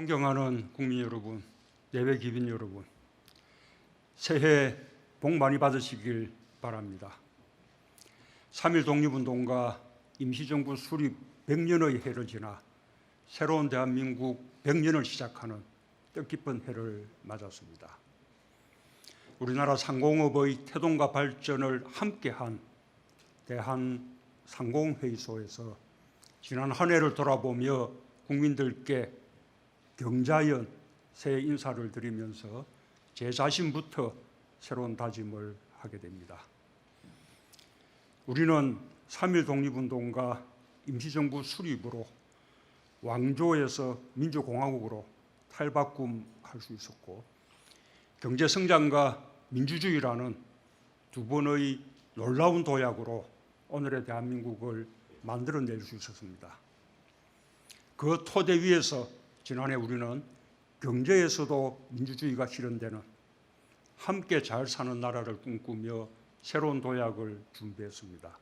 존경하는 국민 여러분, 예외 기빈 여러분, 새해 복 많이 받으시길 바랍니다. 3.1 독립운동과 임시정부 수립 100년의 해를 지나 새로운 대한민국 100년을 시작하는 뜻깊은 해를 맞았습니다. 우리나라 상공업의 태동과 발전을 함께한 대한상공회의소에서 지난 한 해를 돌아보며 국민들께 경자연 새해 인사를 드리면서 제 자신부터 새로운 다짐을 하게 됩니다. 우리는 3.1 독립운동과 임시정부 수립으로 왕조에서 민주공화국으로 탈바꿈할 수 있었고, 경제성장과 민주주의라는 두 번의 놀라운 도약으로 오늘의 대한민국을 만들어낼 수 있었습니다. 그 토대 위에서 지난해 우리는 경제에서도 민주주의가 실현되는 함께 잘 사는 나라를 꿈꾸며 새로운 도약을 준비했습니다.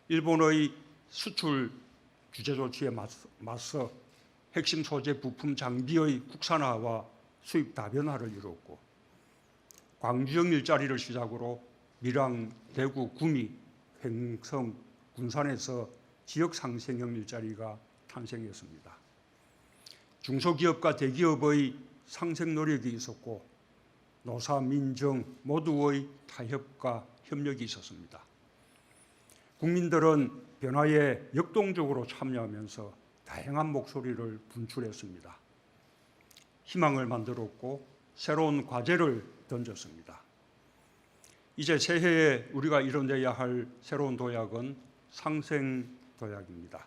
일본의 수출 규제 조치에 맞서 핵심 소재 부품 장비의 국산화와 수입 다변화를 이루었고, 광주형 일자리를 시작으로 밀양, 대구, 구미, 횡성, 군산에서 지역 상생형 일자리가 탄생했습니다. 중소기업과 대기업의 상생 노력이 있었고, 노사, 민정 모두의 타협과 협력이 있었습니다. 국민들은 변화에 역동적으로 참여하면서 다양한 목소리를 분출했습니다. 희망을 만들었고 새로운 과제를 던졌습니다. 이제 새해에 우리가 이뤄내야 할 새로운 도약은 상생 도약입니다.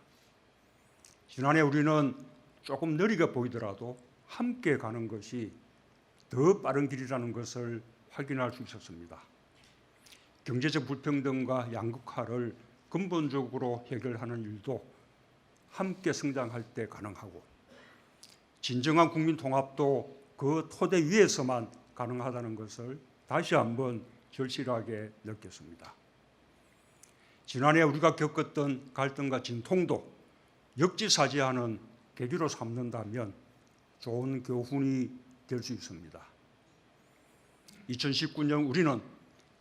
지난해 우리는 조금 느리게 보이더라도 함께 가는 것이 더 빠른 길이라는 것을 확인할 수 있었습니다. 경제적 불평등과 양극화를 근본적으로 해결하는 일도 함께 성장할 때 가능하고, 진정한 국민 통합도 그 토대 위에서만 가능하다는 것을 다시 한번 절실하게 느꼈습니다. 지난해 우리가 겪었던 갈등과 진통도 역지사지하는 계기로 삼는다면 좋은 교훈이 될 수 있습니다. 2019년 우리는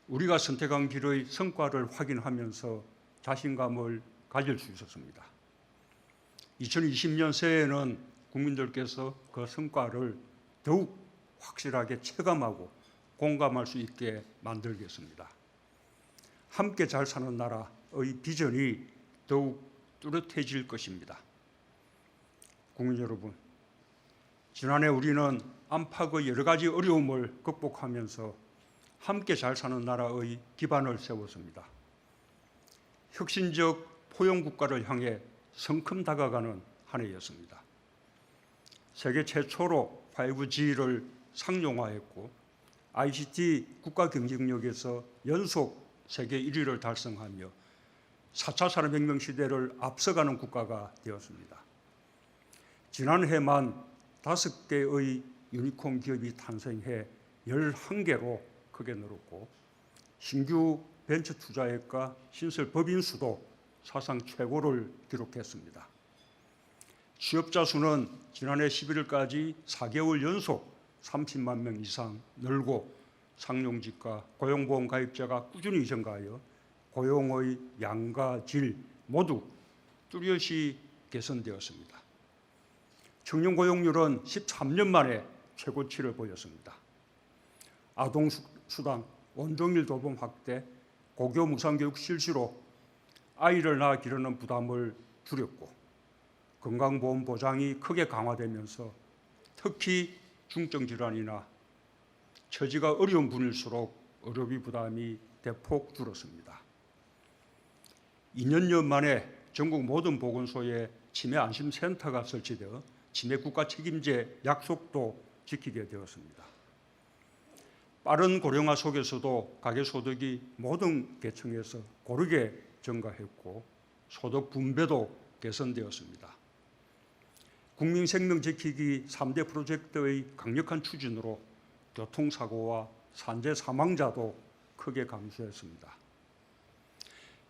우리가 선택한 길의 성과를 확인하면서 자신감을 가질 수 있었습니다. 2020년 새해에는 국민들께서 그 성과를 더욱 확실하게 체감하고 공감할 수 있게 만들겠습니다. 함께 잘 사는 나라의 비전이 더욱 뚜렷해질 것입니다. 국민 여러분, 지난해 우리는 안팎의 여러 가지 어려움을 극복하면서 함께 잘 사는 나라의 기반을 세웠습니다. 혁신적 포용국가를 향해 성큼 다가가는 한 해였습니다. 세계 최초로 5G를 상용화했고, ICT 국가 경쟁력에서 연속 세계 1위를 달성하며 4차 산업혁명 시대를 앞서가는 국가가 되었습니다. 지난해만 5개의 유니콘 기업이 탄생해 11개로 크게 늘었고, 신규 벤처 투자액과 신설 법인 수도 사상 최고를 기록했습니다. 취업자 수는 지난해 11월까지 4개월 연속 30만 명 이상 늘고, 상용직과 고용보험 가입자가 꾸준히 증가하여 고용의 양과 질 모두 뚜렷이 개선되었습니다. 청년 고용률은 13년 만에 최고치를 보였습니다. 아동수당, 원동일 돌봄 확대, 고교 무상교육 실시로 아이를 낳아 기르는 부담을 줄였고, 건강보험 보장이 크게 강화되면서 특히 중증질환이나 처지가 어려운 분일수록 의료비 부담이 대폭 줄었습니다. 2년여 만에 전국 모든 보건소에 치매 안심센터가 설치되어 치매 국가 책임제 약속도 지키게 되었습니다. 빠른 고령화 속에서도 가계소득이 모든 계층에서 고르게 증가했고, 소득 분배도 개선되었습니다. 국민 생명 지키기 3대 프로젝트의 강력한 추진으로 교통사고와 산재 사망자도 크게 감소했습니다.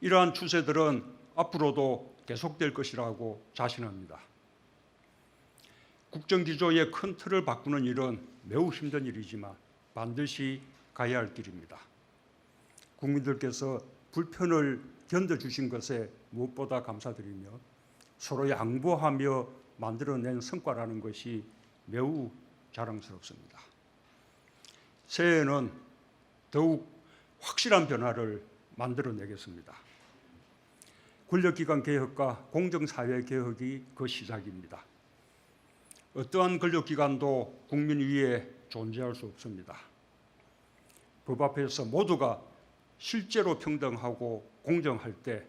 이러한 추세들은 앞으로도 계속될 것이라고 자신합니다. 국정기조의 큰 틀을 바꾸는 일은 매우 힘든 일이지만 반드시 가야 할 길입니다. 국민들께서 불편을 견뎌주신 것에 무엇보다 감사드리며 서로 양보하며 만들어낸 성과라는 것이 매우 자랑스럽습니다. 새해에는 더욱 확실한 변화를 만들어내겠습니다. 권력기관 개혁과 공정사회 개혁이 그 시작입니다. 어떠한 권력기관도 국민 위에 존재할 수 없습니다. 법 앞에서 모두가 실제로 평등하고 공정할 때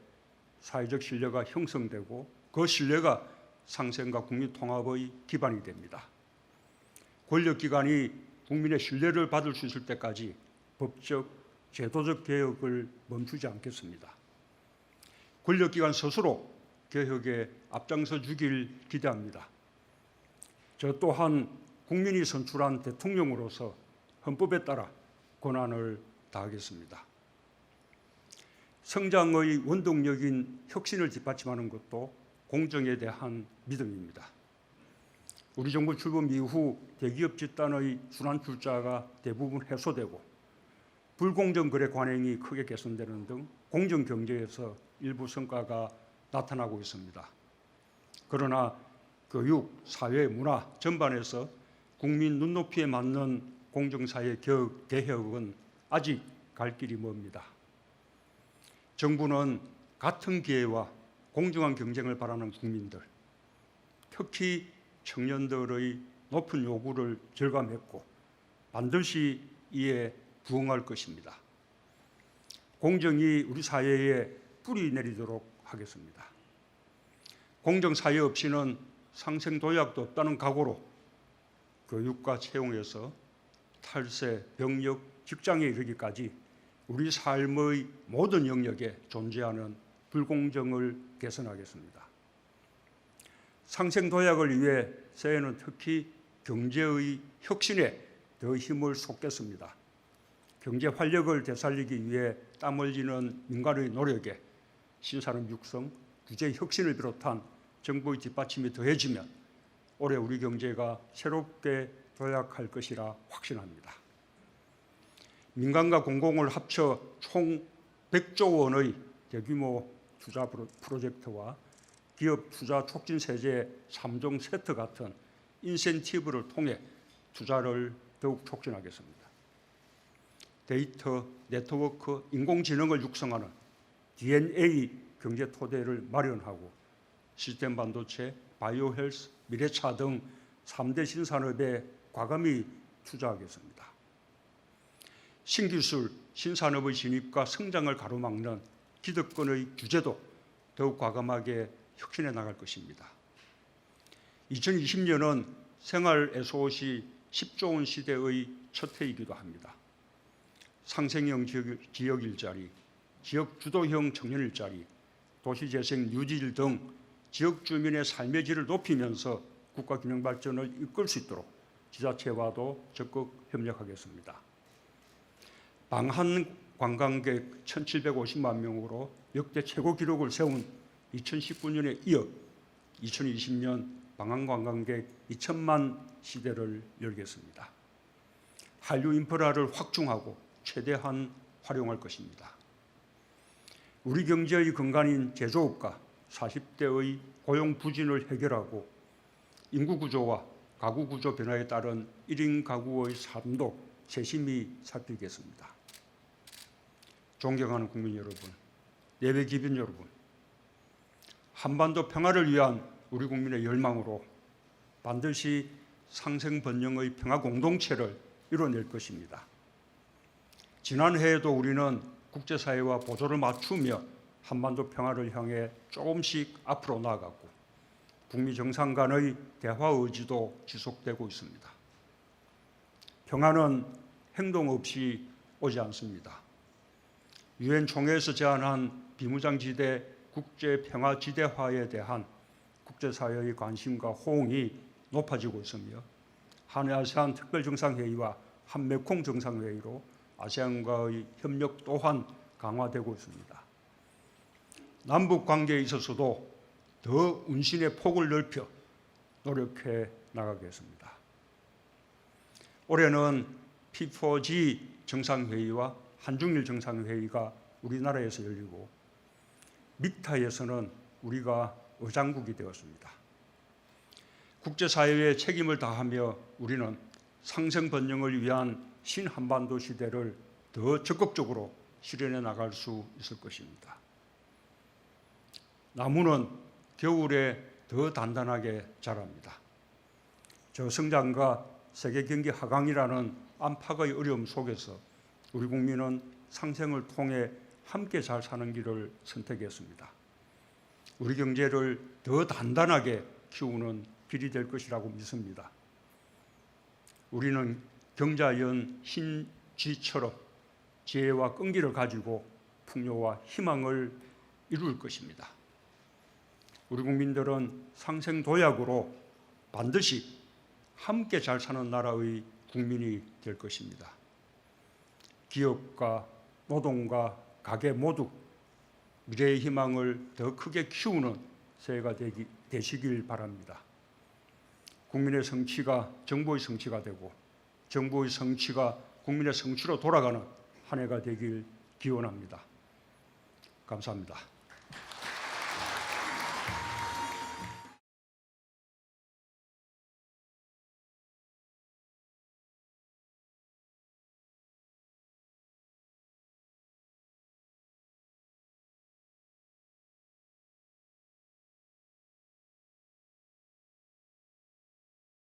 사회적 신뢰가 형성되고 그 신뢰가 상생과 국민 통합의 기반이 됩니다. 권력기관이 국민의 신뢰를 받을 수 있을 때까지 법적, 제도적 개혁을 멈추지 않겠습니다. 권력기관 스스로 개혁에 앞장서 주길 기대합니다. 저 또한 국민이 선출한 대통령으로서 헌법에 따라 권한을 다하겠습니다. 성장의 원동력인 혁신을 뒷받침하는 것도 공정에 대한 믿음입니다. 우리 정부 출범 이후 대기업 집단의 순환 출자가 대부분 해소되고 불공정 거래 관행이 크게 개선되는 등 공정 경제에서 일부 성과가 나타나고 있습니다. 그러나 교육, 사회, 문화 전반에서 국민 눈높이에 맞는 공정사회 개혁은 아직 갈 길이 멉니다. 정부는 같은 기회와 공정한 경쟁을 바라는 국민들, 특히 청년들의 높은 요구를 절감했고 반드시 이에 부응할 것입니다. 공정이 우리 사회에 뿌리 내리도록 하겠습니다. 공정사회 없이는 상생도약도 없다는 각오로 교육과 채용에서 탈세, 병력, 직장에 이르기까지 우리 삶의 모든 영역에 존재하는 불공정을 개선하겠습니다. 상생도약을 위해 새해는 특히 경제의 혁신에 더 힘을 쏟겠습니다. 경제 활력을 되살리기 위해 땀 흘리는 민간의 노력에 신산업 육성, 규제 혁신을 비롯한 정부의 뒷받침이 더해지면 올해 우리 경제가 새롭게 도약할 것이라 확신합니다. 민간과 공공을 합쳐 총 100조 원의 대규모 투자 프로젝트와 기업 투자 촉진 세제 3종 세트 같은 인센티브를 통해 투자를 더욱 촉진하겠습니다. 데이터, 네트워크, 인공지능을 육성하는 DNA 경제 토대를 마련하고 시스템 반도체, 바이오 헬스, 미래차 등 3대 신산업에 과감히 투자하겠습니다. 신기술, 신산업의 진입과 성장을 가로막는 기득권의 규제도 더욱 과감하게 혁신해 나갈 것입니다. 2020년은 생활 SOC 10조 원 시대의 첫 해이기도 합니다. 상생형 지역 일자리, 지역 주도형 청년 일자리, 도시재생 뉴딜 등 지역 주민의 삶의 질을 높이면서 국가 균형 발전을 이끌 수 있도록 지자체와도 적극 협력하겠습니다. 방한 관광객 1,750만 명으로 역대 최고 기록을 세운 2019년에 이어 2020년 방한 관광객 2천만 시대를 열겠습니다. 한류 인프라를 확충하고 최대한 활용할 것입니다. 우리 경제의 근간인 제조업과 40대의 고용 부진을 해결하고 인구 구조와 가구 구조 변화에 따른 1인 가구의 삶도 세심히 살피겠습니다. 존경하는 국민 여러분, 예외 기빈 여러분, 한반도 평화를 위한 우리 국민의 열망으로 반드시 상생 번영의 평화 공동체를 이뤄낼 것입니다. 지난해에도 우리는 국제사회와 보조를 맞추며 한반도 평화를 향해 조금씩 앞으로 나아갔고 북미 정상 간의 대화 의지도 지속되고 있습니다. 평화는 행동 없이 오지 않습니다. 유엔 총회에서 제안한 비무장지대 국제평화지대화에 대한 국제사회의 관심과 호응이 높아지고 있으며 한아세안 특별정상회의와 한메콩 정상회의로 아세안과의 협력 또한 강화되고 있습니다. 남북 관계에 있어서도 더 운신의 폭을 넓혀 노력해 나가겠습니다. 올해는 P4G 정상회의와 한중일 정상회의가 우리나라에서 열리고 믹타에서는 우리가 의장국이 되었습니다. 국제사회에 책임을 다하며 우리는 상생 번영을 위한 신한반도 시대를 더 적극적으로 실현해 나갈 수 있을 것입니다. 나무는 겨울에 더 단단하게 자랍니다. 저성장과 세계 경기 하강이라는 안팎의 어려움 속에서 우리 국민은 상생을 통해 함께 잘 사는 길을 선택했습니다. 우리 경제를 더 단단하게 키우는 길이 될 것이라고 믿습니다. 우리는 경자연 신쥐처럼 지혜와 끈기를 가지고 풍요와 희망을 이룰 것입니다. 우리 국민들은 상생도약으로 반드시 함께 잘 사는 나라의 국민이 될 것입니다. 기업과 노동과 가게 모두 미래의 희망을 더 크게 키우는 새해가 되시길 바랍니다. 국민의 성취가 정부의 성취가 되고 정부의 성취가 국민의 성취로 돌아가는 한 해가 되길 기원합니다. 감사합니다.